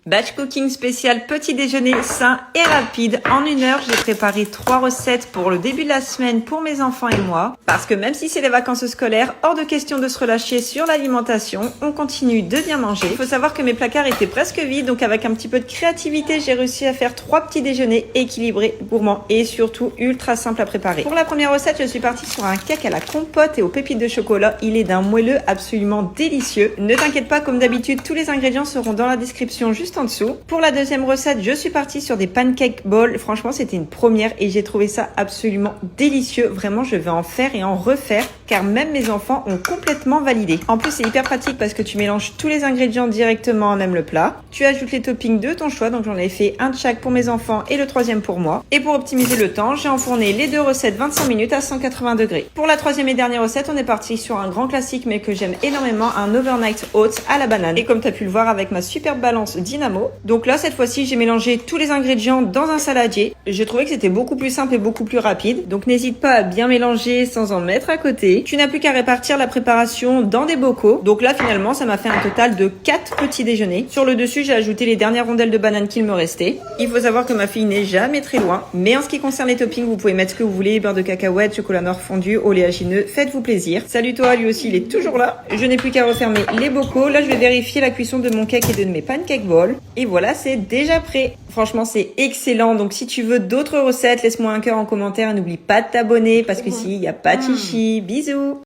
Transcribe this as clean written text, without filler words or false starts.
Batch cooking spécial petit déjeuner sain et rapide. En 1 heure, j'ai préparé 3 recettes pour le début de la semaine pour mes enfants et moi. Parce que même si c'est les vacances scolaires, hors de question de se relâcher sur l'alimentation. On continue de bien manger. Il faut savoir que mes placards étaient presque vides, donc avec un petit peu de créativité, j'ai réussi à faire 3 petits déjeuners équilibrés, gourmands et surtout ultra simples à préparer. Pour la première recette, je suis partie sur un cake à la compote et aux pépites de chocolat. Il est d'un moelleux absolument délicieux. Ne t'inquiète pas, comme d'habitude, tous les ingrédients seront dans la description juste en dessous. Pour la deuxième recette, je suis partie sur des pancake balls. Franchement, c'était une première et j'ai trouvé ça absolument délicieux. Vraiment, je vais en faire et en refaire car même mes enfants ont complètement validé. En plus, c'est hyper pratique parce que tu mélanges tous les ingrédients directement en même le plat. Tu ajoutes les toppings de ton choix. Donc, j'en ai fait un de chaque pour mes enfants et le troisième pour moi. Et pour optimiser le temps, j'ai enfourné les 2 recettes 25 minutes à 180 degrés. Pour la troisième et dernière recette, on est parti sur un grand classique mais que j'aime énormément, un overnight oats à la banane. Et comme tu as pu le voir avec ma superbe balance Dynamo. Donc là, cette fois-ci, j'ai mélangé tous les ingrédients dans un saladier. J'ai trouvé que c'était beaucoup plus simple et beaucoup plus rapide. Donc n'hésite pas à bien mélanger sans en mettre à côté. Tu n'as plus qu'à répartir la préparation dans des bocaux. Donc là, finalement, ça m'a fait un total de 4 petits déjeuners. Sur le dessus, j'ai ajouté les dernières rondelles de banane qu'il me restait. Il faut savoir que ma fille n'est jamais très loin. Mais en ce qui concerne les toppings, vous pouvez mettre ce que vous voulez, beurre de cacahuète, chocolat noir fondu, oléagineux, faites-vous plaisir. Salut toi, lui aussi, il est toujours là. Je n'ai plus qu'à refermer les bocaux. Là, je vais vérifier la cuisson de mon cake et de mes pancake balls. Et voilà, c'est déjà prêt. Franchement, c'est excellent. Donc, si tu veux d'autres recettes, laisse-moi un cœur en commentaire et n'oublie pas de t'abonner parce que si, il n'y a pas de chichi. Bisous!